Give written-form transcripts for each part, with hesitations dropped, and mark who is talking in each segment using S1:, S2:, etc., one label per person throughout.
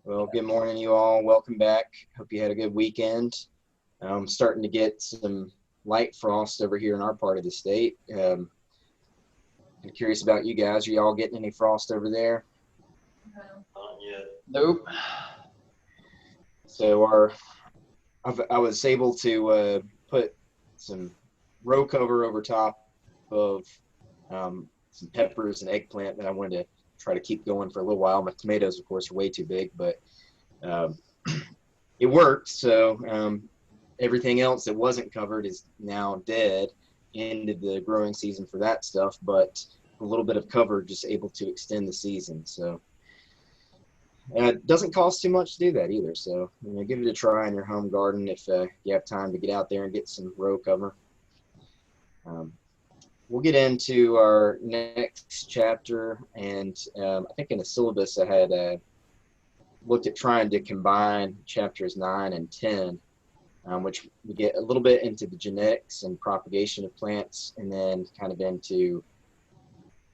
S1: Well, good morning, you all. Welcome back. Hope you had a good weekend. Starting to get some light frost over here in our part of the state. I'm curious about you guys. Are y'all getting any frost over there?
S2: Not yet.
S3: Nope.
S1: So I was able to put some row cover over top of some peppers and eggplant that I wanted to try to keep going for a little while. My tomatoes, of course, are way too big, but um, it worked. So everything else that wasn't covered is now dead. Ended the growing season for that stuff, but a little bit of cover just able to extend the season. So it doesn't cost too much to do that either. So give it a try in your home garden if you have time to get out there and get some row cover. We'll get into our next chapter, and I think in the syllabus I had looked at trying to combine chapters 9 and 10, which we get a little bit into the genetics and propagation of plants, and then kind of into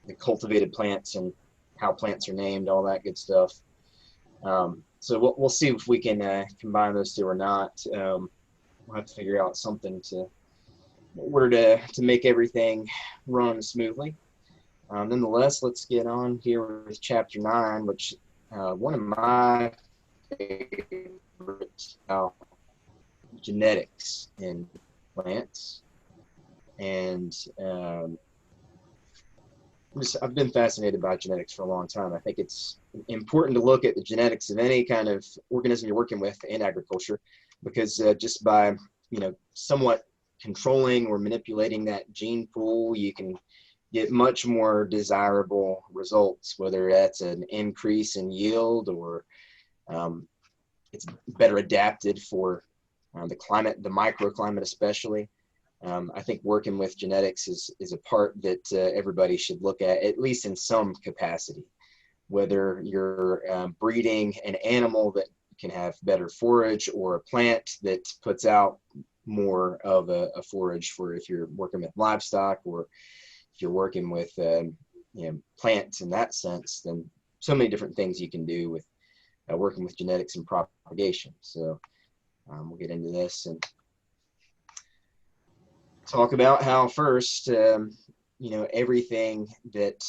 S1: the cultivated plants and how plants are named, all that good stuff. So we'll see if we can combine those two or not. We'll have to figure out something to make everything run smoothly. Nonetheless, let's get on here with chapter 9, which one of my favorite genetics in plants. And I've been fascinated by genetics for a long time. I think it's important to look at the genetics of any kind of organism you're working with in agriculture, because just by somewhat controlling or manipulating that gene pool, you can get much more desirable results, whether that's an increase in yield or it's better adapted for the climate, the microclimate especially. I think working with genetics is a part that everybody should look at least in some capacity, whether you're breeding an animal that can have better forage or a plant that puts out more of a forage for if you're working with livestock, or if you're working with plants in that sense. Then so many different things you can do with working with genetics and propagation. So we'll get into this and talk about how first everything that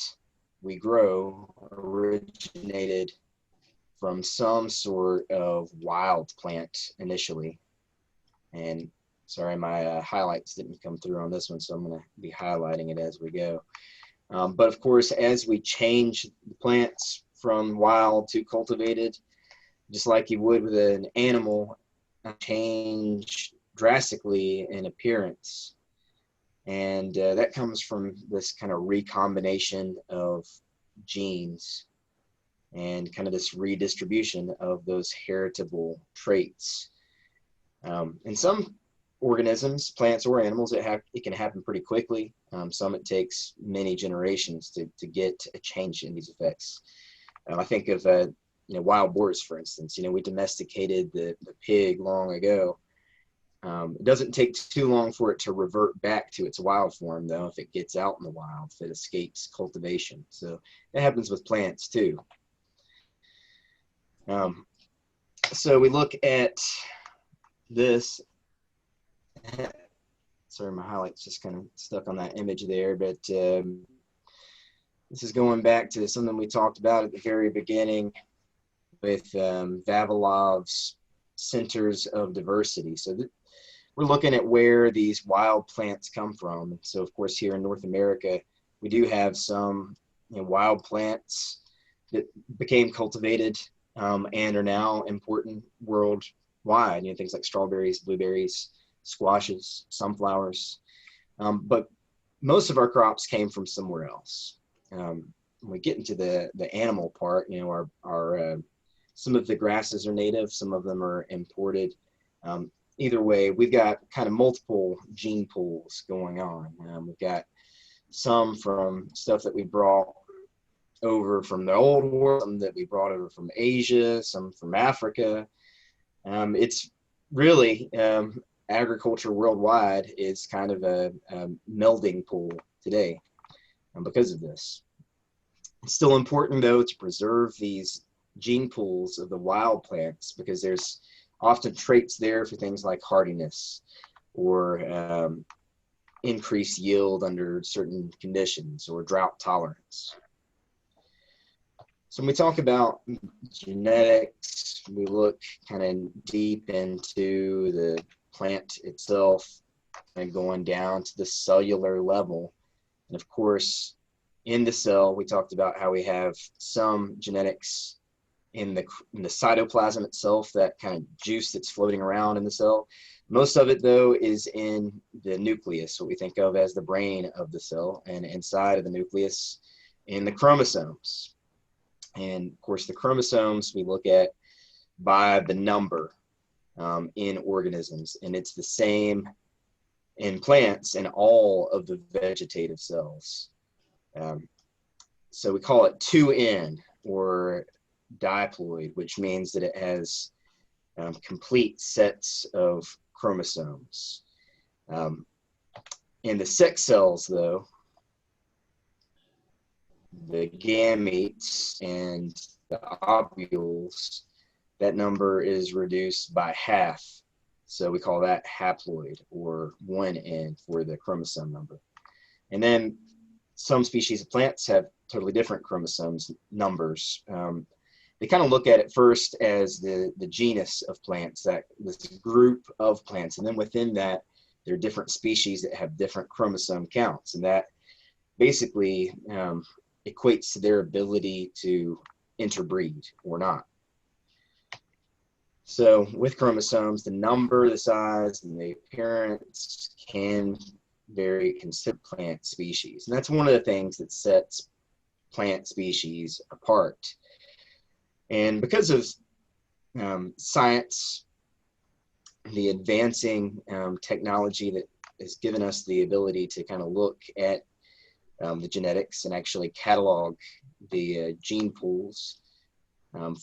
S1: we grow originated from some sort of wild plant initially. And sorry, my highlights didn't come through on this one, so I'm going to be highlighting it as we go. But of course, as we change the plants from wild to cultivated, just like you would with an animal, change drastically in appearance. And that comes from this kind of recombination of genes and kind of this redistribution of those heritable traits. In some organisms, plants or animals, it can happen pretty quickly. Some it takes many generations to get a change in these effects. I think of wild boars, for instance. We domesticated the pig long ago. It doesn't take too long for it to revert back to its wild form, though, if it gets out in the wild, if it escapes cultivation. So that happens with plants too. So we look at this. Sorry, my highlights just kind of stuck on that image there, but this is going back to something we talked about at the very beginning with Vavilov's centers of diversity. So we're looking at where these wild plants come from. So of course, here in North America, we do have some wild plants that became cultivated and are now important worldwide. Things like strawberries, blueberries, squashes, sunflowers. But most of our crops came from somewhere else. When we get into the animal part, our some of the grasses are native, some of them are imported. Either way, we've got kind of multiple gene pools going on. We've got some from stuff that we brought over from the old world, some that we brought over from Asia, some from Africa. It's really agriculture worldwide is kind of a melding pool today because of this. It's still important, though, to preserve these gene pools of the wild plants, because there's often traits there for things like hardiness or increased yield under certain conditions or drought tolerance. So when we talk about genetics, we look kind of deep into the plant itself and going down to the cellular level. And of course, in the cell, we talked about how we have some genetics in the cytoplasm itself, that kind of juice that's floating around in the cell. Most of it, though, is in the nucleus, what we think of as the brain of the cell, and inside of the nucleus in the chromosomes. And of course, the chromosomes we look at by the number in organisms, and it's the same in plants and all of the vegetative cells. So we call it 2N, or diploid, which means that it has complete sets of chromosomes. In the sex cells, though, the gametes and the ovules, that number is reduced by half. So we call that haploid, or 1N for the chromosome number. And then some species of plants have totally different chromosomes numbers. They kind of look at it first as the genus of plants, that this group of plants, and then within that there are different species that have different chromosome counts, and that basically equates to their ability to interbreed or not. So with chromosomes, the number, the size, and the appearance can vary considerably plant species, and that's one of the things that sets plant species apart. And because of science, the advancing technology that has given us the ability to kind of look at the genetics and actually catalog the gene pools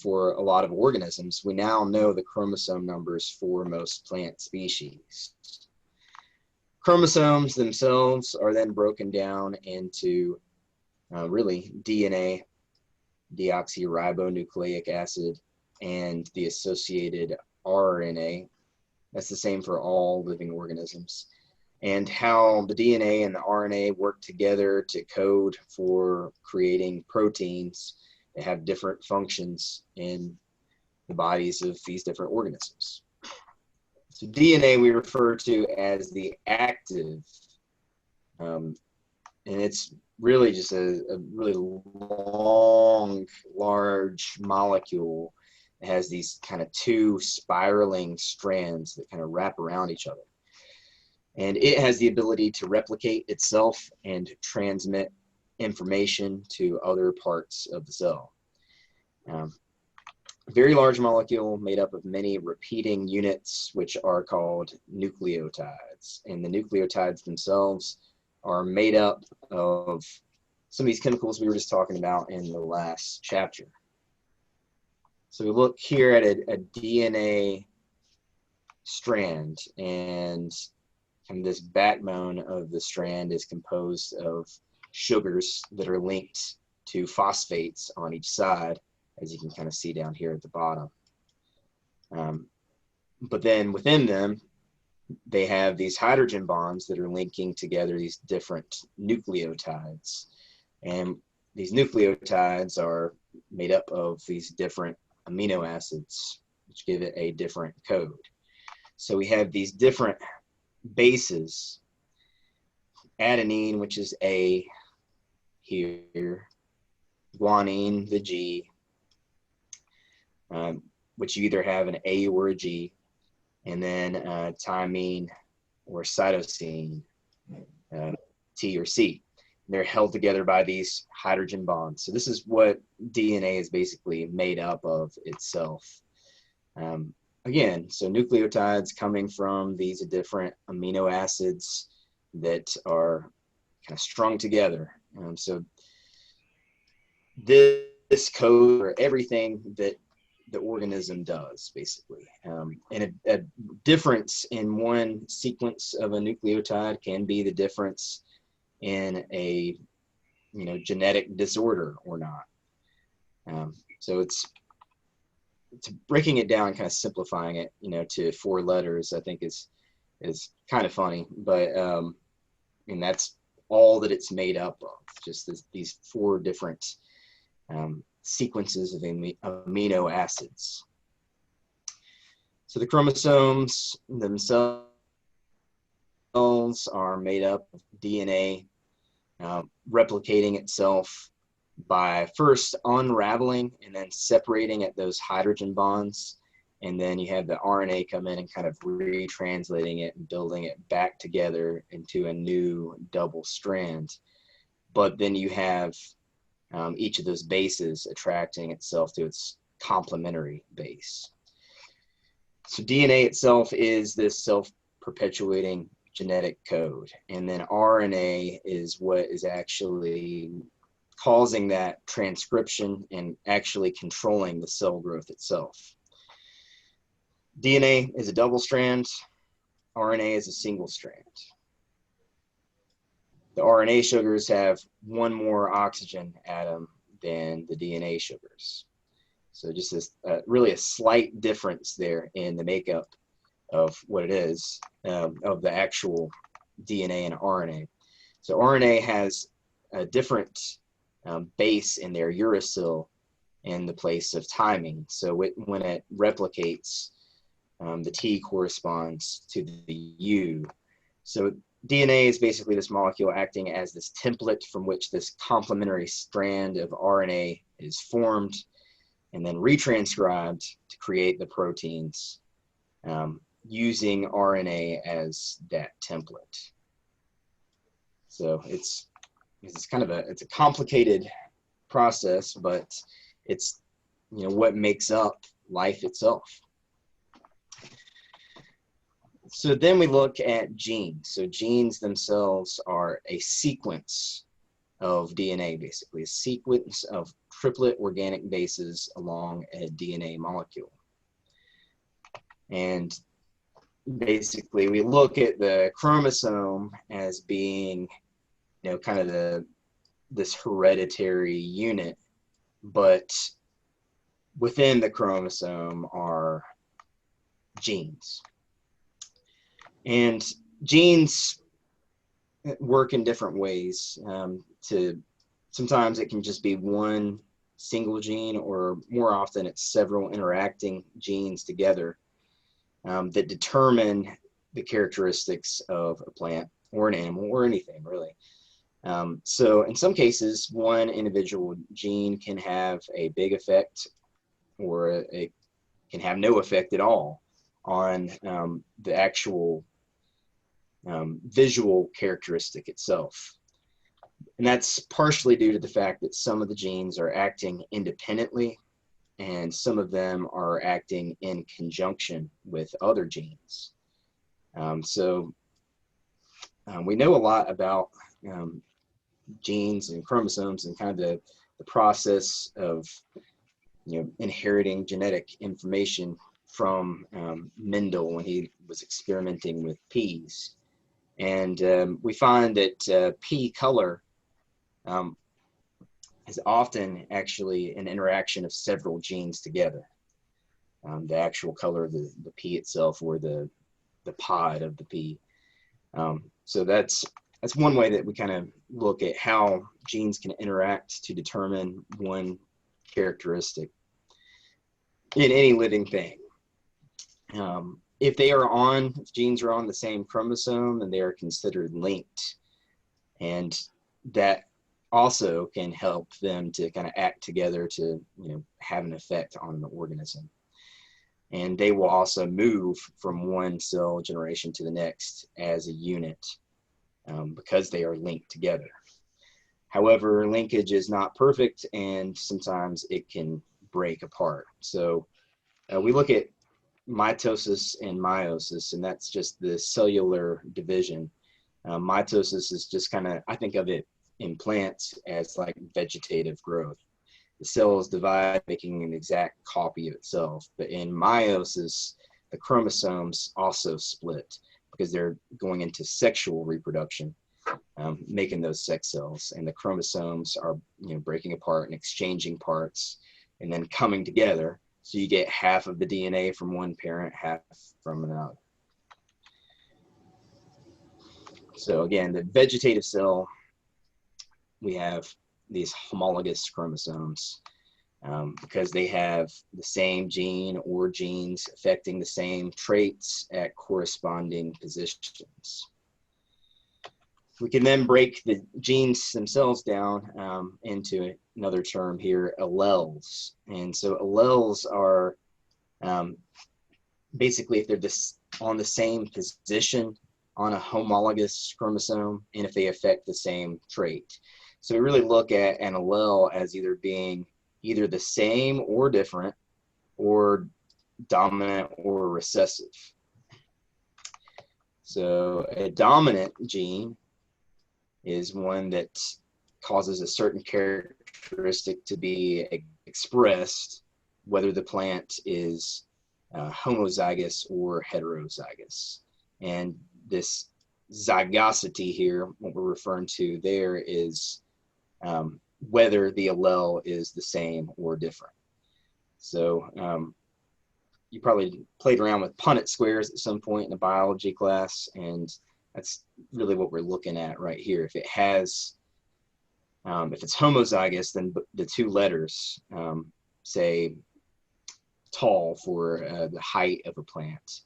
S1: for a lot of organisms, we now know the chromosome numbers for most plant species. Chromosomes themselves are then broken down into really DNA, deoxyribonucleic acid, and the associated RNA. That's the same for all living organisms. And how the DNA and the RNA work together to code for creating proteins that have different functions in the bodies of these different organisms. So DNA we refer to as the active, and it's really just a really long, large molecule. It has these kind of two spiraling strands that kind of wrap around each other. And it has the ability to replicate itself and transmit information to other parts of the cell. Very large molecule made up of many repeating units, which are called nucleotides. And the nucleotides themselves are made up of some of these chemicals we were just talking about in the last chapter. So we look here at a DNA strand, and this backbone of the strand is composed of sugars that are linked to phosphates on each side, as you can kind of see down here at the bottom. But then within them, they have these hydrogen bonds that are linking together these different nucleotides. And these nucleotides are made up of these different amino acids, which give it a different code. So we have these different bases: adenine, which is A here, guanine, the G, which you either have an A or a G, and then thymine or cytosine, T or C. They're held together by these hydrogen bonds. So this is what DNA is basically made up of itself. Again, so nucleotides coming from these different amino acids that are kind of strung together. So this code for everything that the organism does, basically. And a difference in one sequence of a nucleotide can be the difference in a genetic disorder or not. So it's to breaking it down, kind of simplifying it, to 4 letters, I think is kind of funny, but and that's all that it's made up of, just these 4 different sequences of amino acids. So the chromosomes themselves are made up of DNA replicating itself by first unraveling and then separating at those hydrogen bonds. And then you have the RNA come in and kind of retranslating it and building it back together into a new double strand. But then you have each of those bases attracting itself to its complementary base. So DNA itself is this self-perpetuating genetic code. And then RNA is what is actually causing that transcription and actually controlling the cell growth itself. DNA is a double strand, RNA is a single strand. The RNA sugars have 1 more oxygen atom than the DNA sugars. So just this, really a slight difference there in the makeup of what it is, of the actual DNA and RNA. So RNA has a different base in their uracil in the place of timing. So when it replicates, the T corresponds to the U. So DNA is basically this molecule acting as this template from which this complementary strand of RNA is formed and then retranscribed to create the proteins, using RNA as that template. So it's kind of a complicated process, but it's what makes up life itself. So then we look at genes. So genes themselves are a sequence of DNA, basically a sequence of triplet organic bases along a DNA molecule. And basically we look at the chromosome as being, kind of this hereditary unit, but within the chromosome are genes. And genes work in different ways. Sometimes it can just be one single gene, or more often it's several interacting genes together that determine the characteristics of a plant or an animal or anything really. So in some cases, one individual gene can have a big effect, or it can have no effect at all on the actual visual characteristic itself. And that's partially due to the fact that some of the genes are acting independently and some of them are acting in conjunction with other genes. So we know a lot about genes and chromosomes and kind of the process of inheriting genetic information from Mendel when he was experimenting with peas. And we find that pea color is often actually an interaction of several genes together. The actual color of the pea itself, or the pod of the pea. So that's one way that we kind of look at how genes can interact to determine one characteristic in any living thing. If genes are on the same chromosome, then they are considered linked. And that also can help them to kind of act together to, have an effect on the organism. And they will also move from one cell generation to the next as a unit because they are linked together. However, linkage is not perfect, and sometimes it can break apart. So we look at mitosis and meiosis, and that's just the cellular division. Mitosis is just kind of, I think of it in plants as like vegetative growth. The cells divide, making an exact copy of itself. But in meiosis, the chromosomes also split because they're going into sexual reproduction, making those sex cells. And the chromosomes are breaking apart and exchanging parts and then coming together So you get half of the DNA from one parent, half from another. So again, the vegetative cell, we have these homologous chromosomes because they have the same gene or genes affecting the same traits at corresponding positions. We can then break the genes themselves down into another term here, alleles. And so alleles are basically if they're on the same position on a homologous chromosome and if they affect the same trait. So we really look at an allele as either being either the same or different, or dominant or recessive. So a dominant gene is one that causes a certain characteristic to be expressed, whether the plant is homozygous or heterozygous. And this zygosity here, what we're referring to there is whether the allele is the same or different. So you probably played around with Punnett squares at some point in a biology class, and that's really what we're looking at right here. If it has, if it's homozygous, then the two letters, say tall for the height of a plant.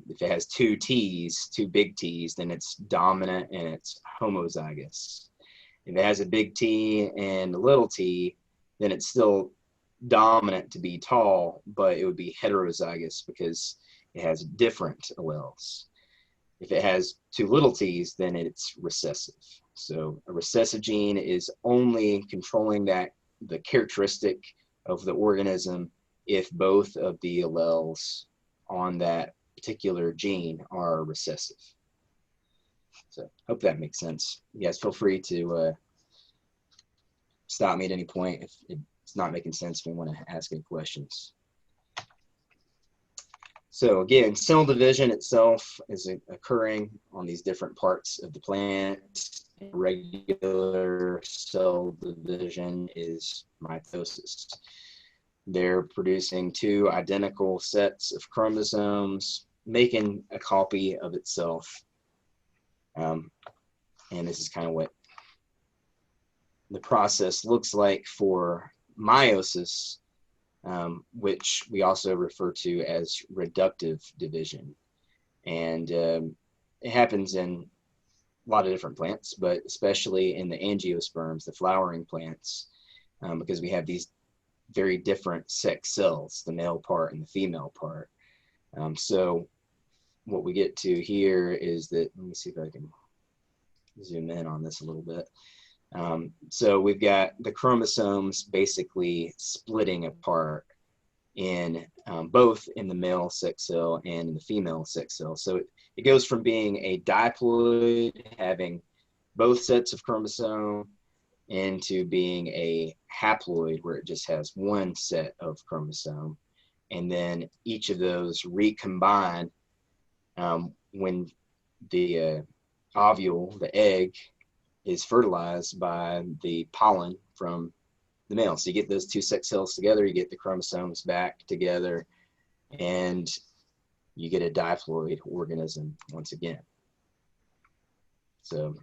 S1: If it has two T's, two big T's, then it's dominant and it's homozygous. If it has a big T and a little t, then it's still dominant to be tall, but it would be heterozygous because it has different alleles. If it has two little t's, then it's recessive. So a recessive gene is only controlling the characteristic of the organism if both of the alleles on that particular gene are recessive. So hope that makes sense. You guys feel free to stop me at any point if it's not making sense, if you want to ask any questions. So again, cell division itself is occurring on these different parts of the plant. Regular cell division is mitosis. They're producing two identical sets of chromosomes, making a copy of itself. And this is kind of what the process looks like for meiosis, which we also refer to as reductive division. And it happens in a lot of different plants, but especially in the angiosperms, the flowering plants, because we have these very different sex cells, the male part and the female part. So what we get to here is that, let me see if I can zoom in on this a little bit. So we've got the chromosomes basically splitting apart in both in the male sex cell and in the female sex cell. So it goes from being a diploid, having both sets of chromosome, into being a haploid where it just has one set of chromosome. And then each of those recombine when the ovule, the egg, is fertilized by the pollen from the male. So you get those two sex cells together, you get the chromosomes back together, and you get a diploid organism once again. So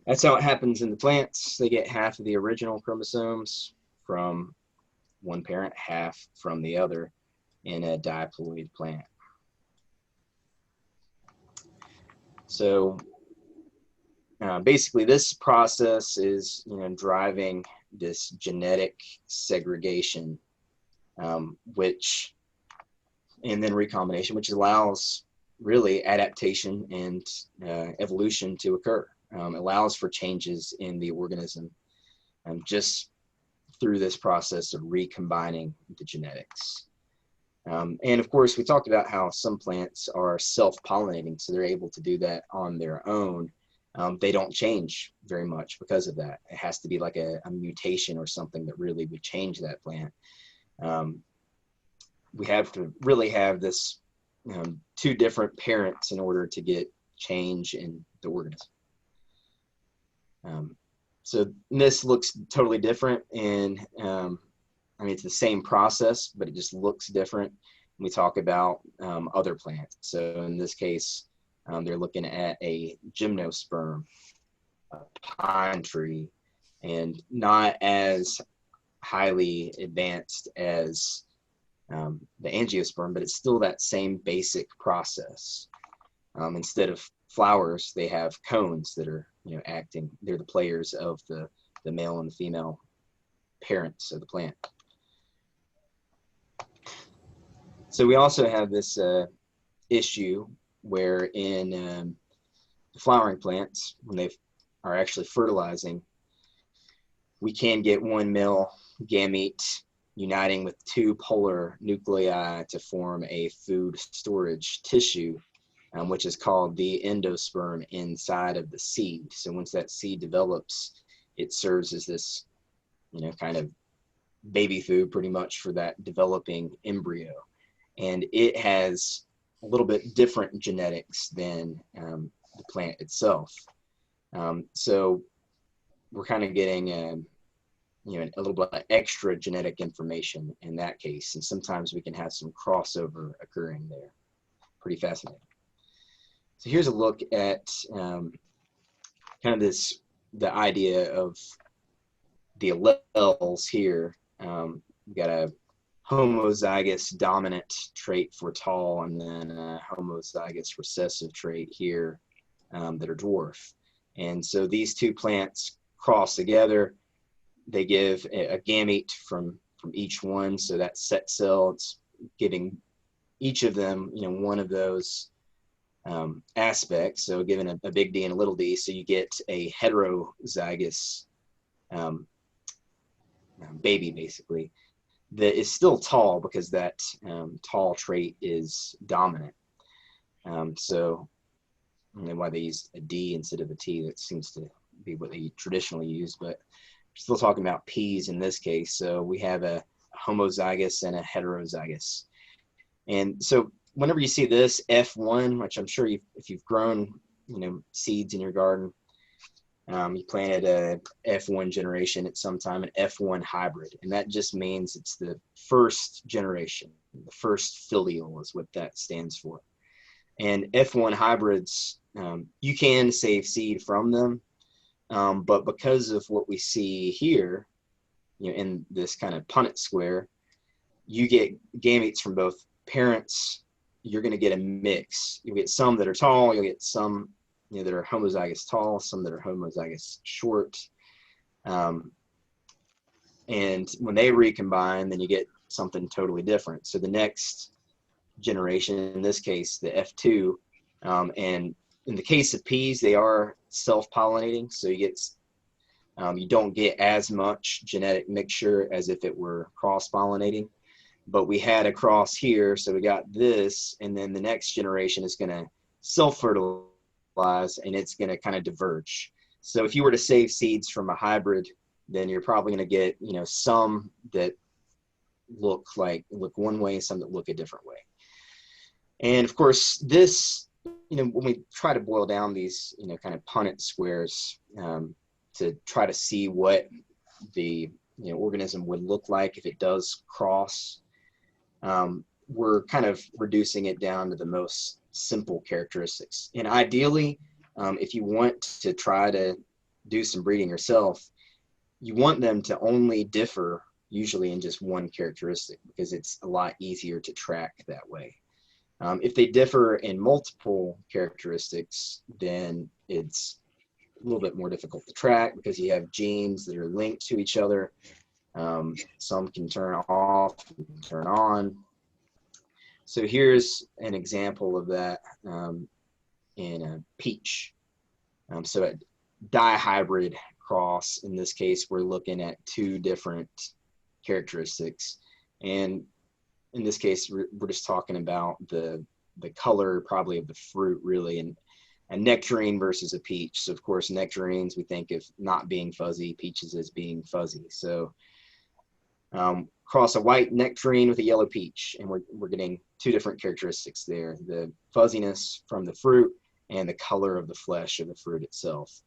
S1: that's how it happens in the plants. They get half of the original chromosomes from one parent, half from the other in a diploid plant. So basically this process is driving this genetic segregation, and then recombination, which allows really adaptation and evolution to occur. Allows for changes in the organism just through this process of recombining the genetics. And of course, we talked about how some plants are self-pollinating, so they're able to do that on their own. They don't change very much because of that. It has to be like a mutation or something that really would change that plant. We have to really have this two different parents in order to get change in the organism. So this looks totally different in I mean, it's the same process, but it just looks different. We talk about other plants. So in this case, they're looking at a gymnosperm, a pine tree, and not as highly advanced as the angiosperm, but it's still that same basic process. Instead of flowers, they have cones that are, acting. They're the players of the male and the female parents of the plant. So we also have this issue where in the flowering plants, when they are actually fertilizing, we can get one male gamete uniting with two polar nuclei to form a food storage tissue, which is called the endosperm inside of the seed. So once that seed develops, it serves as this, kind of baby food pretty much for that developing embryo. And it has a little bit different genetics than the plant itself. So we're kind of getting a little bit of extra genetic information in that case. And sometimes we can have some crossover occurring there. Pretty fascinating. So here's a look at kind of the idea of the alleles here. We've got a homozygous dominant trait for tall, and then a homozygous recessive trait here that are dwarf. And so these two plants cross together. They give a gamete from each one. So that set cell, it's giving each of them, one of those aspects. So given a big D and a little d, so you get a heterozygous baby, basically, that is still tall because that tall trait is dominant. So why they use a D instead of a T, that seems to be what they traditionally use, but we're still talking about peas in this case. So we have a homozygous and a heterozygous. And so whenever you see this F1, which I'm sure if you've grown, seeds in your garden, you planted a F1 generation at some time, an F1 hybrid, and that just means it's the first generation. The first filial is what that stands for. And F1 hybrids, you can save seed from them, but because of what we see here, in this kind of Punnett square, you get gametes from both parents. You're going to get a mix. You'll get some that are tall. You'll get some that are homozygous tall, some that are homozygous short. And when they recombine, then you get something totally different. So the next generation, in this case, the F2, and in the case of peas, they are self-pollinating. So you don't get as much genetic mixture as if it were cross-pollinating. But we had a cross here, so we got this, and then the next generation is going to self-fertilize, and it's going to kind of diverge. So if you were to save seeds from a hybrid, then you're probably going to get, some that look one way, some that look a different way. And of course, this, when we try to boil down these, kind of Punnett squares to try to see what the organism would look like if it does cross, we're kind of reducing it down to the most simple characteristics. And ideally, if you want to try to do some breeding yourself, you want them to only differ usually in just one characteristic, because it's a lot easier to track that way. If they differ in multiple characteristics, then it's a little bit more difficult to track because you have genes that are linked to each other. Some can turn off, turn on. So here's an example of that in a peach. So a dihybrid cross, in this case, we're looking at two different characteristics. And in this case, we're just talking about the color probably of the fruit, really, and a nectarine versus a peach. So of course, nectarines we think of not being fuzzy, peaches as being fuzzy. So cross a white nectarine with a yellow peach, and we're getting two different characteristics there: the fuzziness from the fruit and the color of the flesh of the fruit itself.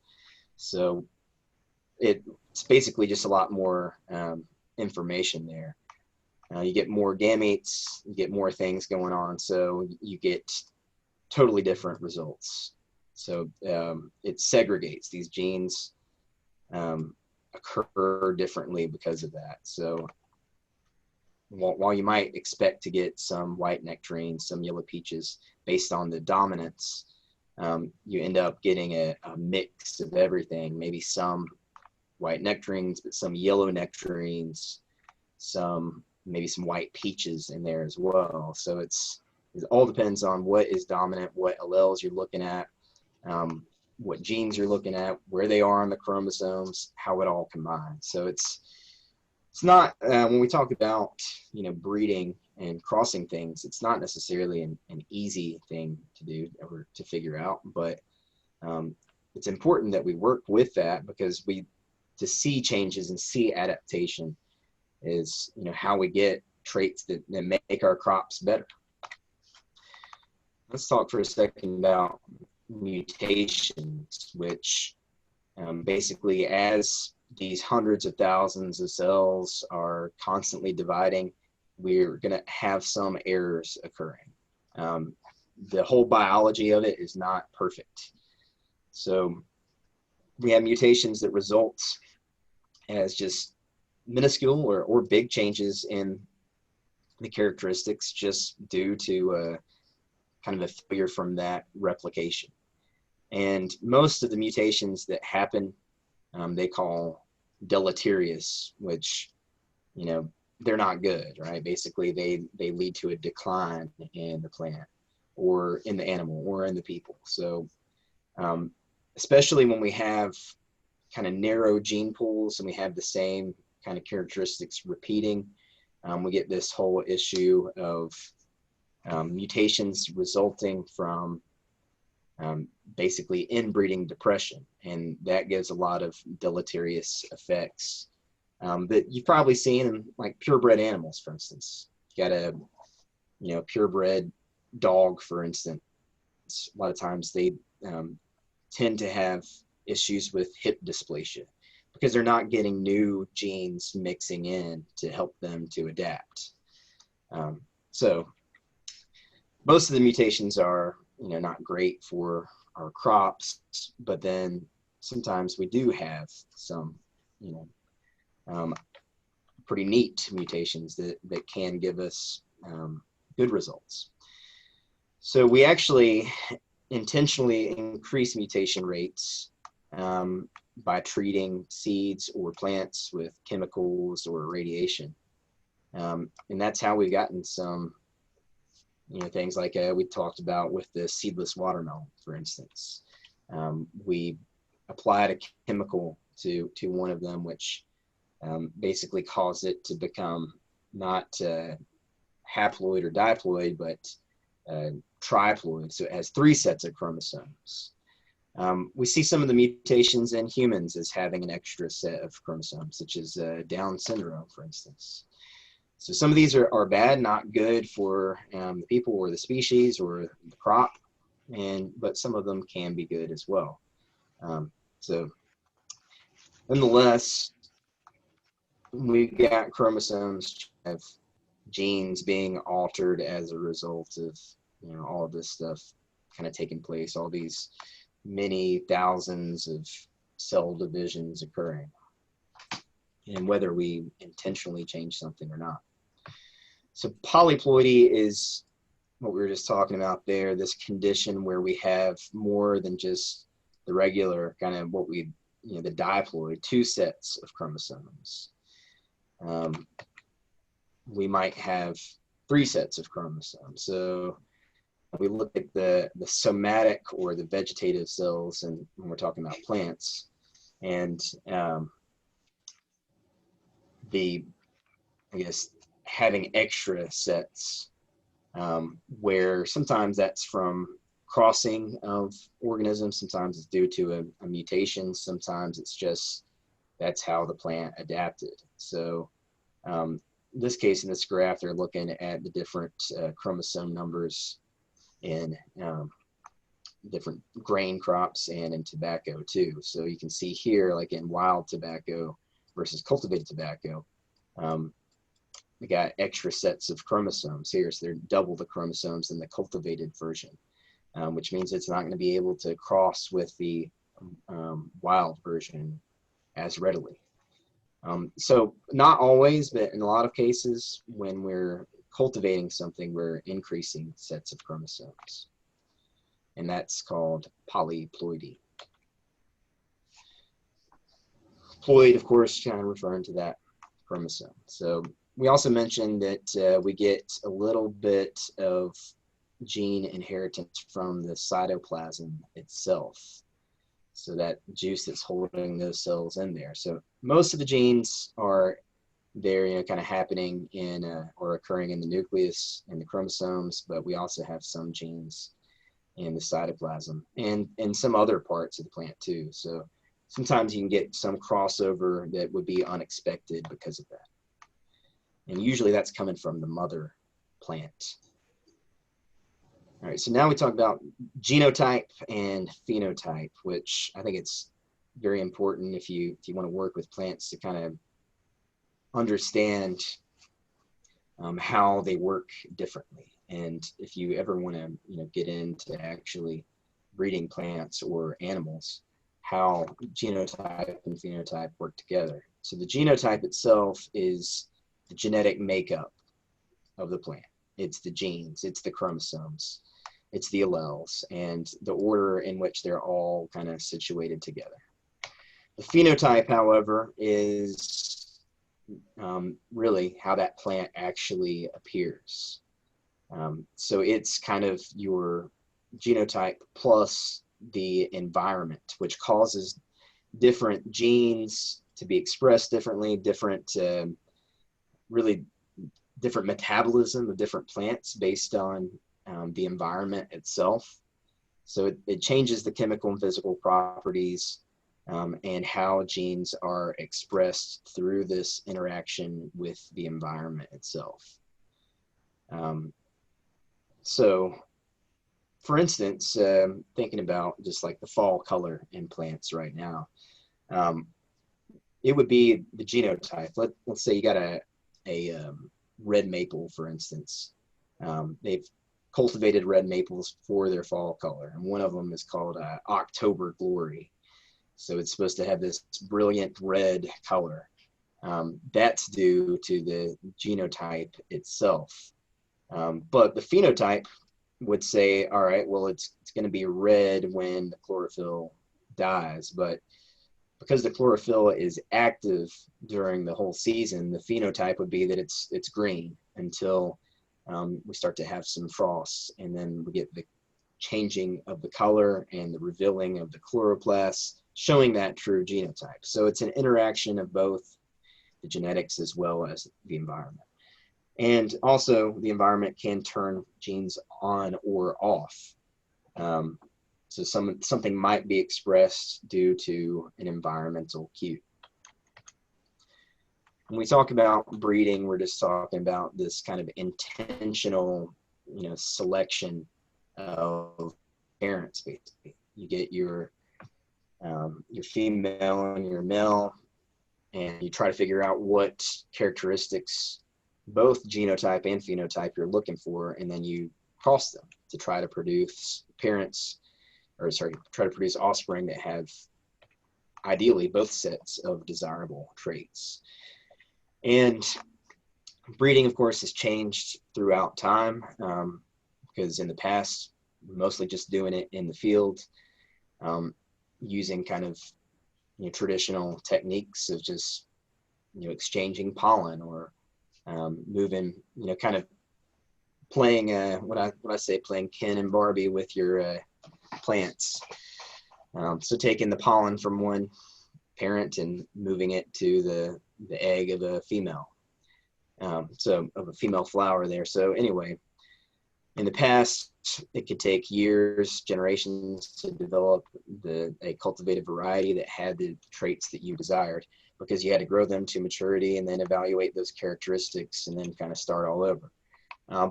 S1: So it's basically just a lot more information there. You get more gametes, you get more things going on, so you get totally different results. So it segregates. These genes occur differently because of that. So while you might expect to get some white nectarines, some yellow peaches based on the dominance, you end up getting a mix of everything. Maybe some white nectarines, but some yellow nectarines, maybe some white peaches in there as well. So it all depends on what is dominant, what alleles you're looking at, what genes you're looking at, where they are on the chromosomes, how it all combines. So it's not, when we talk about, breeding and crossing things, it's not necessarily an easy thing to do or to figure out, but it's important that we work with that, because to see changes and see adaptation is, how we get traits that make our crops better. Let's talk for a second about mutations, which basically, as these hundreds of thousands of cells are constantly dividing, we're going to have some errors occurring. The whole biology of it is not perfect. So we have mutations that result as just minuscule or big changes in the characteristics, just due to kind of a failure from that replication. And most of the mutations that happen, they call deleterious, which, they're not good, right? Basically, they lead to a decline in the plant or in the animal or in the people. So especially when we have kind of narrow gene pools and we have the same kind of characteristics repeating, we get this whole issue of mutations resulting from basically inbreeding depression, and that gives a lot of deleterious effects that you've probably seen in like purebred animals. For instance, you got a purebred dog, for instance. A lot of times they tend to have issues with hip dysplasia because they're not getting new genes mixing in to help them to adapt. So most of the mutations are not great for our crops, but then sometimes we do have some pretty neat mutations that can give us good results. So we actually intentionally increase mutation rates by treating seeds or plants with chemicals or radiation, and that's how we've gotten some things like we talked about with the seedless watermelon, for instance. We applied a chemical to one of them, which basically caused it to become not haploid or diploid, but triploid. So it has 3 sets of chromosomes. We see some of the mutations in humans as having an extra set of chromosomes, such as Down syndrome, for instance. So some of these are bad, not good for the people or the species or the crop, but some of them can be good as well. So nonetheless, we've got chromosomes have genes being altered as a result of all of this stuff kind of taking place, all these many thousands of cell divisions occurring, and whether we intentionally change something or not. So polyploidy is what we were just talking about there, this condition where we have more than just the regular kind of what we, the diploid, 2 sets of chromosomes. We might have 3 sets of chromosomes. So we look at the somatic or the vegetative cells, and when we're talking about plants, and having extra sets, where sometimes that's from crossing of organisms, sometimes it's due to a mutation, sometimes it's just that's how the plant adapted. So in this case, in this graph, they're looking at the different chromosome numbers in different grain crops and in tobacco too. So you can see here, like in wild tobacco versus cultivated tobacco, they got extra sets of chromosomes here, so they're double the chromosomes in the cultivated version, which means it's not going to be able to cross with the wild version as readily. So not always, but in a lot of cases, when we're cultivating something, we're increasing sets of chromosomes, and that's called polyploidy. Ploid, of course, kind of referring to that chromosome. So we also mentioned that we get a little bit of gene inheritance from the cytoplasm itself. So that juice that's holding those cells in there. So most of the genes are there, you know, kind of happening in or occurring in the nucleus and the chromosomes, but we also have some genes in the cytoplasm and in some other parts of the plant too. So sometimes you can get some crossover that would be unexpected because of that. And usually that's coming from the mother plant. All right, so now we talk about genotype and phenotype, which I think it's very important if you want to work with plants to kind of understand how they work differently. And if you ever want to, you know, get into actually breeding plants or animals, how genotype and phenotype work together. So the genotype itself is the genetic makeup of the plant. It's the genes, it's the chromosomes, it's the alleles, and the order in which they're all kind of situated together. The phenotype, however, is really how that plant actually appears. So it's kind of your genotype plus the environment, which causes different genes to be expressed differently, really different metabolism of different plants based on the environment itself. So it changes the chemical and physical properties and how genes are expressed through this interaction with the environment itself. So for instance, thinking about just like the fall color in plants right now, it would be the genotype. Let's say you got a red maple, for instance. They've cultivated red maples for their fall color, and one of them is called October Glory. So it's supposed to have this brilliant red color. That's due to the genotype itself. But the phenotype would say, all right, well, it's going to be red when the chlorophyll dies, but because the chlorophyll is active during the whole season, the phenotype would be that it's green until we start to have some frosts, and then we get the changing of the color and the revealing of the chloroplasts, showing that true genotype. So it's an interaction of both the genetics as well as the environment. And also the environment can turn genes on or off. So something might be expressed due to an environmental cue. When we talk about breeding, we're just talking about this kind of intentional, you know, selection of parents. Basically, you get your female and your male, and you try to figure out what characteristics, both genotype and phenotype, you're looking for, and then you cross them to try to produce try to produce offspring that have ideally both sets of desirable traits. And breeding, of course, has changed throughout time because in the past, mostly just doing it in the field, using kind of, you know, traditional techniques of just, you know, exchanging pollen or moving, you know, kind of playing what I say, playing Ken and Barbie with your plants. So taking the pollen from one parent and moving it to the egg of a female, so of a female flower there. So anyway, in the past, it could take years, generations to develop a cultivated variety that had the traits that you desired, because you had to grow them to maturity and then evaluate those characteristics and then kind of start all over.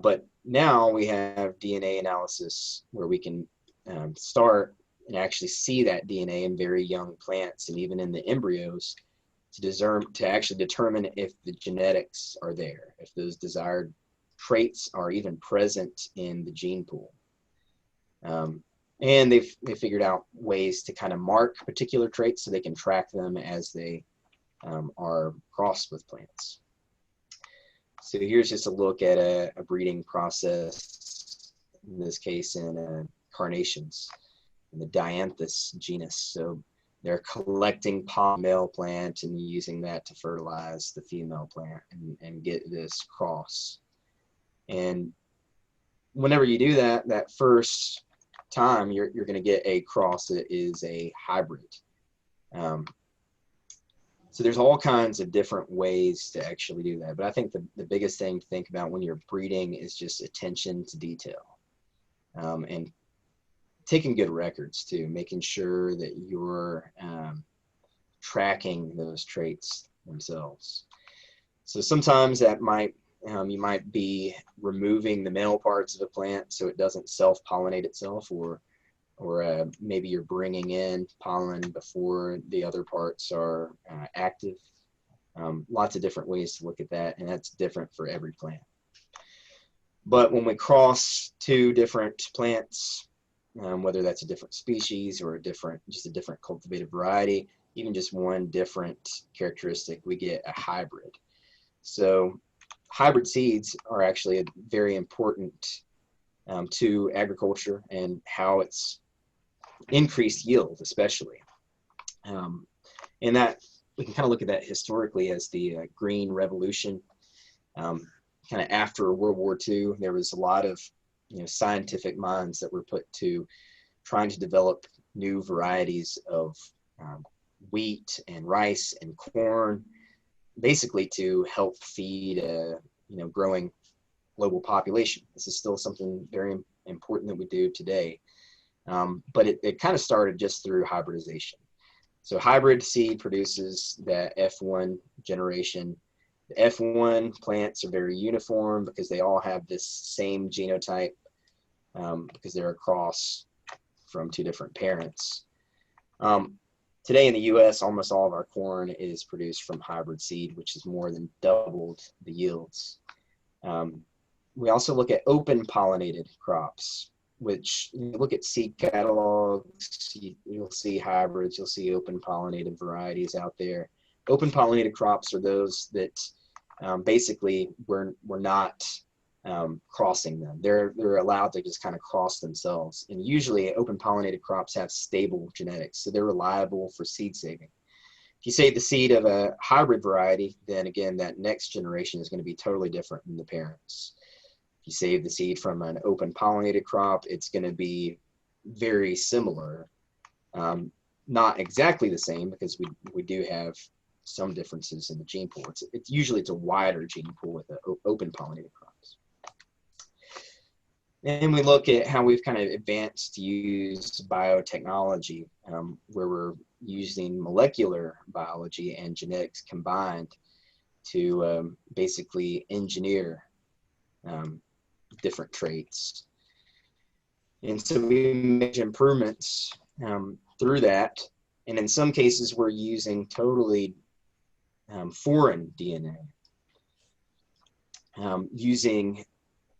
S1: But now we have DNA analysis where we can start and actually see that DNA in very young plants and even in the embryos to actually determine if the genetics are there, if those desired traits are even present in the gene pool. And they've figured out ways to kind of mark particular traits so they can track them as they are crossed with plants. So here's just a look at a breeding process, in this case in carnations, in the Dianthus genus. So they're collecting pollen male plant and using that to fertilize the female plant and get this cross. And whenever you do that, that first time, you're going to get a cross that is a hybrid. So there's all kinds of different ways to actually do that. But I think the biggest thing to think about when you're breeding is just attention to detail, and taking good records too, making sure that you're tracking those traits themselves. So sometimes that might you might be removing the male parts of a plant so it doesn't self-pollinate itself, or maybe you're bringing in pollen before the other parts are active. Lots of different ways to look at that, and that's different for every plant. But when we cross two different plants, whether that's a different species or just a different cultivated variety, even just one different characteristic, we get a hybrid. So hybrid seeds are actually very important to agriculture and how it's increased yield, especially. And that we can kind of look at that historically as the Green Revolution. Kind of after World War II, there was a lot of scientific minds that were put to trying to develop new varieties of wheat and rice and corn, basically to help feed a growing global population. This is still something very important that we do today, but it kind of started just through hybridization. So hybrid seed produces that F1 generation. The F1 plants are very uniform because they all have this same genotype, because they're a cross from two different parents. Today in the US, almost all of our corn is produced from hybrid seed, which has more than doubled the yields. We also look at open pollinated crops, which you look at seed catalogs, you'll see hybrids, you'll see open pollinated varieties out there. Open pollinated crops are those that basically we're not crossing them. They're allowed to just kind of cross themselves. And usually open pollinated crops have stable genetics, so they're reliable for seed saving. If you save the seed of a hybrid variety, then again, that next generation is going to be totally different than the parents. If you save the seed from an open pollinated crop, it's going to be very similar. Not exactly the same, because we do have some differences in the gene pool. It's usually a wider gene pool with the open pollinated crops. And we look at how we've kind of advanced to use biotechnology, where we're using molecular biology and genetics combined to basically engineer different traits. And so we make improvements through that. And in some cases, we're using totally foreign DNA, using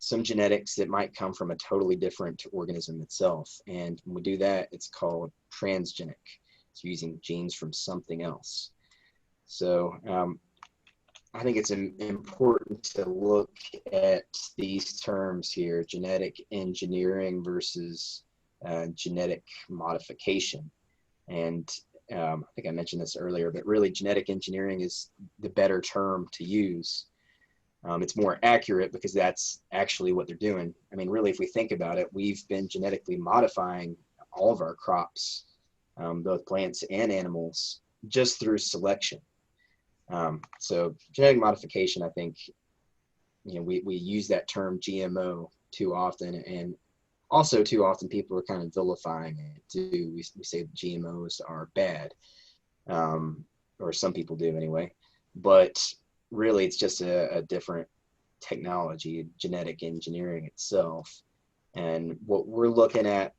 S1: some genetics that might come from a totally different organism itself. And when we do that, it's called transgenic. It's using genes from something else. So I think it's important to look at these terms here: genetic engineering versus genetic modification. And I think I mentioned this earlier, but really genetic engineering is the better term to use. It's more accurate because that's actually what they're doing. I mean, really, if we think about it, we've been genetically modifying all of our crops, both plants and animals, just through selection. So genetic modification, I think, we use that term GMO too often, and also too often people are kind of vilifying it too. We say GMOs are bad, or some people do anyway, but really it's just a different technology, genetic engineering itself. And what we're looking at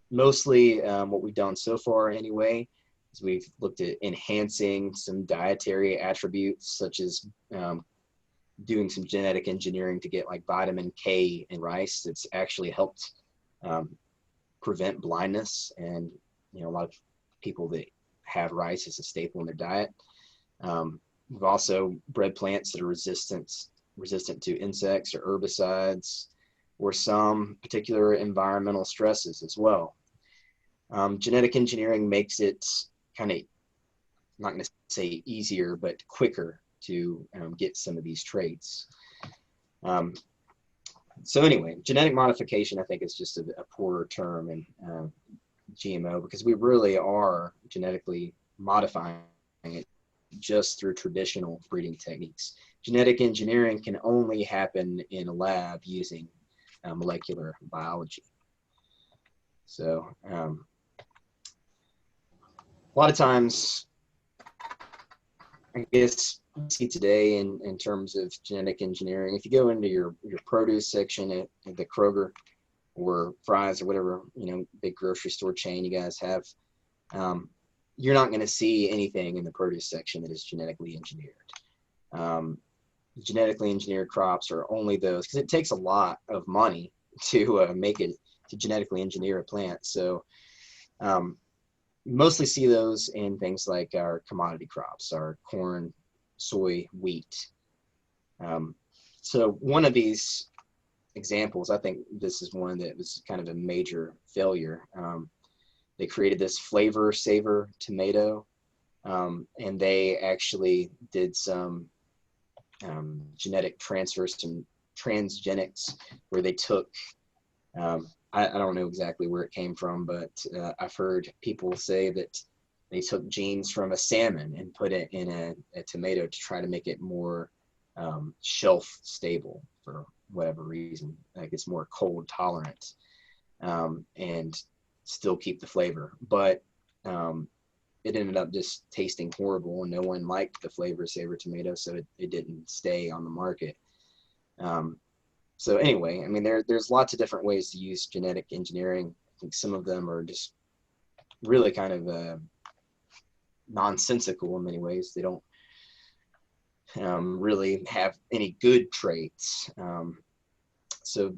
S1: mostly, what we've done so far anyway, So we've looked at enhancing some dietary attributes, such as doing some genetic engineering to get like vitamin K in rice. It's actually helped prevent blindness, and a lot of people that have rice as a staple in their diet. We've also bred plants that are resistant to insects or herbicides or some particular environmental stresses as well. Genetic engineering makes it kind of, I'm not going to say easier, but quicker to get some of these traits. So anyway, genetic modification, I think, is just a poorer term in GMO, because we really are genetically modifying it just through traditional breeding techniques. Genetic engineering can only happen in a lab using molecular biology. So a lot of times, I guess, we see today in terms of genetic engineering, if you go into your produce section at the Kroger or Fry's or whatever, big grocery store chain you guys have, you're not going to see anything in the produce section that is genetically engineered. Genetically engineered crops are only those, because it takes a lot of money to make it, to genetically engineer a plant. So mostly see those in things like our commodity crops, our corn, soy, wheat. So one of these examples, I think this is one that was kind of a major failure. They created this flavor saver tomato, and they actually did some genetic transfer, some transgenics, where they took, I don't know exactly where it came from, but I've heard people say that they took genes from a salmon and put it in a tomato to try to make it more shelf stable for whatever reason, like it's more cold tolerant, and still keep the flavor. But it ended up just tasting horrible, and no one liked the flavor saver tomato, so it didn't stay on the market. So anyway, I mean, there's lots of different ways to use genetic engineering. I think some of them are just really kind of nonsensical in many ways. They don't really have any good traits. So,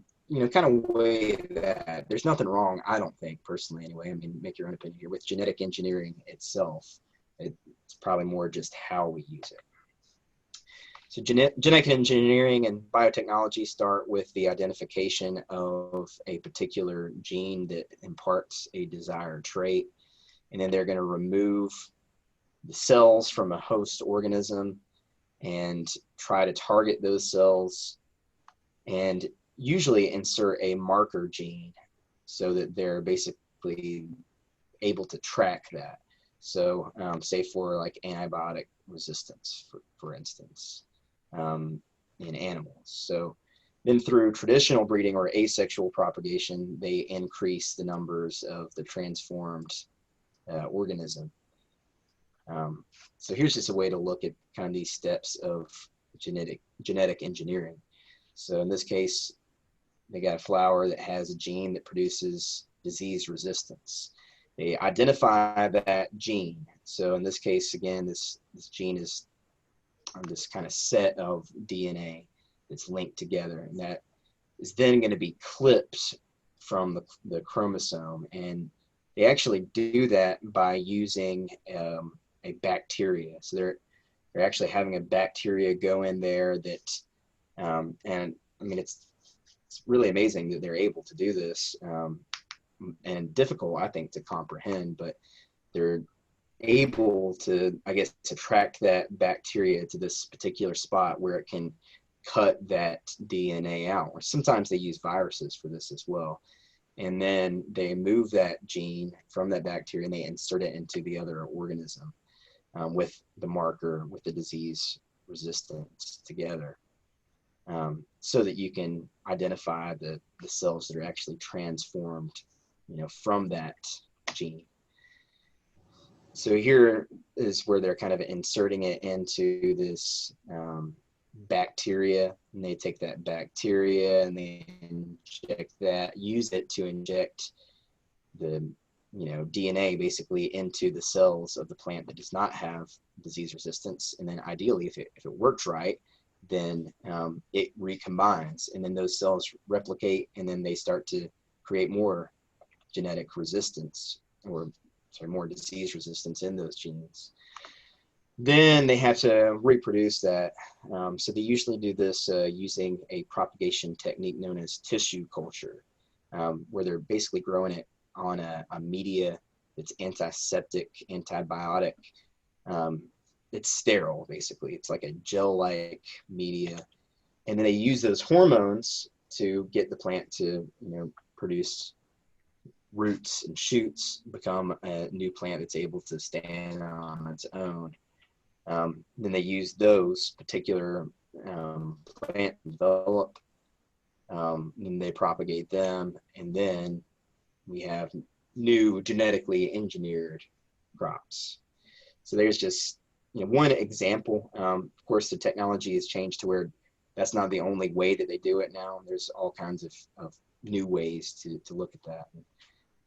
S1: kind of weigh that. There's nothing wrong, I don't think, personally anyway. I mean, make your own opinion here. With genetic engineering itself, it's probably more just how we use it. So genetic engineering and biotechnology start with the identification of a particular gene that imparts a desired trait, and then they're going to remove the cells from a host organism and try to target those cells, and usually insert a marker gene so that they're basically able to track that. So say for like antibiotic resistance, for instance, in animals. So then through traditional breeding or asexual propagation, they increase the numbers of the transformed organism. So here's just a way to look at kind of these steps of genetic engineering. So in this case, they got a flower that has a gene that produces disease resistance. They identify that gene. So in this case, again, this gene is this kind of set of DNA that's linked together, and that is then going to be clipped from the chromosome. And they actually do that by using a bacteria. So they're actually having a bacteria go in there that, and I mean, it's really amazing that they're able to do this, and difficult, I think, to comprehend, but they're able to, I guess, attract that bacteria to this particular spot where it can cut that DNA out. Or sometimes they use viruses for this as well. And then they move that gene from that bacteria and they insert it into the other organism with the marker, with the disease resistance together, so that you can identify the cells that are actually transformed, from that gene. So here is where they're kind of inserting it into this bacteria, and they take that bacteria and they inject that, use it to inject the DNA basically into the cells of the plant that does not have disease resistance. And then ideally, if it works right, then it recombines, and then those cells replicate, and then they start to create more genetic resistance, or sorry, more disease resistance in those genes. Then they have to reproduce that. So they usually do this using a propagation technique known as tissue culture, where they're basically growing it on a media that's antiseptic, antibiotic. It's sterile, basically. It's like a gel-like media. And then they use those hormones to get the plant to, produce roots and shoots, become a new plant that's able to stand on its own. Then they use those particular plant to develop, and they propagate them, and then we have new genetically engineered crops. So there's just one example. Of course, the technology has changed to where that's not the only way that they do it now. There's all kinds of new ways to look at that.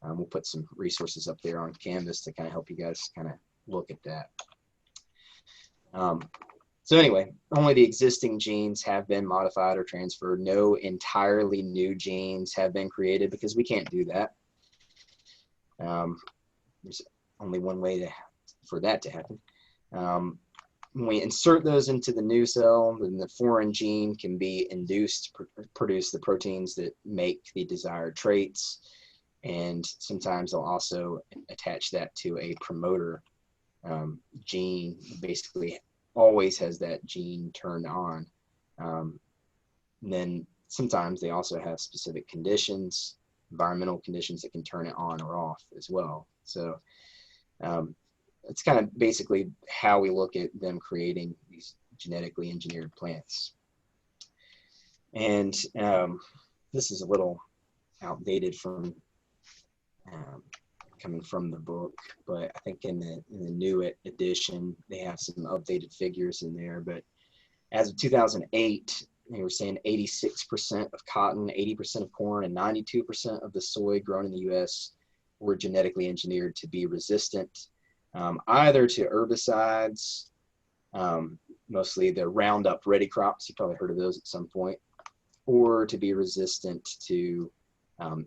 S1: We'll put some resources up there on Canvas to kind of help you guys kind of look at that. So anyway, only the existing genes have been modified or transferred. No entirely new genes have been created, because we can't do that. There's only one way for that to happen. When we insert those into the new cell, then the foreign gene can be induced to produce the proteins that make the desired traits. And sometimes they'll also attach that to a promoter gene, basically always has that gene turned on. And then sometimes they also have specific conditions, environmental conditions, that can turn it on or off as well. So it's kind of basically how we look at them creating these genetically engineered plants. And this is a little outdated from coming from the book, but I think in the new edition, they have some updated figures in there. But as of 2008, they were saying 86% of cotton, 80% of corn, and 92% of the soy grown in the U.S. were genetically engineered to be resistant either to herbicides, mostly the Roundup Ready crops, you probably heard of those at some point, or to be resistant to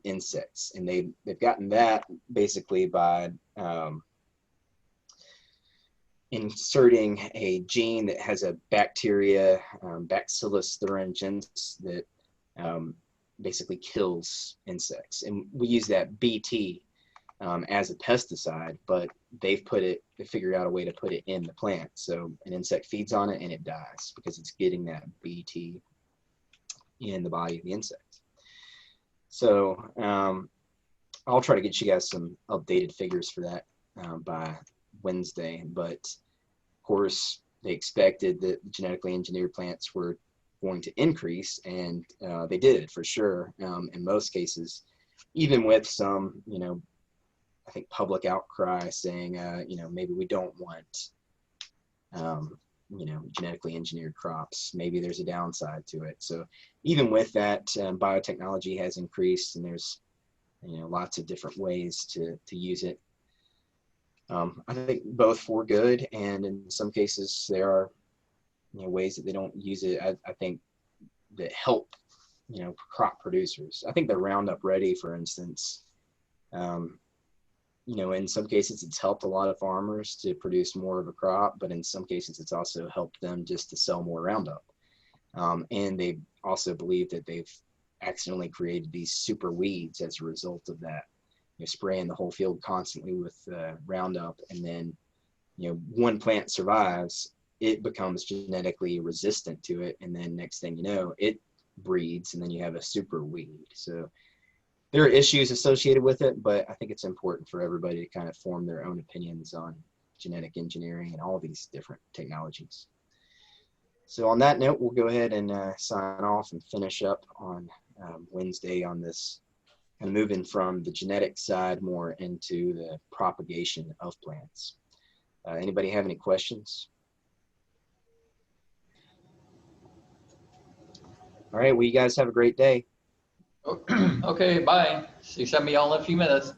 S1: insects. And they've gotten that basically by inserting a gene that has a bacteria, Bacillus thuringiensis, that basically kills insects. And we use that BT as a pesticide, but they figured out a way to put it in the plant. So an insect feeds on it and it dies because it's getting that BT in the body of the insect. So I'll try to get you guys some updated figures for that by Wednesday. But of course, they expected that genetically engineered plants were going to increase, and they did for sure in most cases, even with some, I think, public outcry saying, maybe we don't want, genetically engineered crops. Maybe there's a downside to it. So even with that, biotechnology has increased, and there's, lots of different ways to use it. I think both for good, and in some cases there are, ways that they don't use it. I think that help, crop producers. I think the Roundup Ready, for instance, in some cases it's helped a lot of farmers to produce more of a crop, but in some cases it's also helped them just to sell more Roundup. And they also believe that they've accidentally created these super weeds as a result of that. Spraying the whole field constantly with Roundup, and then, one plant survives, it becomes genetically resistant to it, and then next thing you know, it breeds, and then you have a super weed. So there are issues associated with it, but I think it's important for everybody to kind of form their own opinions on genetic engineering and all these different technologies. So on that note, we'll go ahead and sign off and finish up on Wednesday on this, and moving from the genetic side more into the propagation of plants. Anybody have any questions? All right, well, you guys have a great day.
S2: Okay, bye. See some of y'all in a few minutes.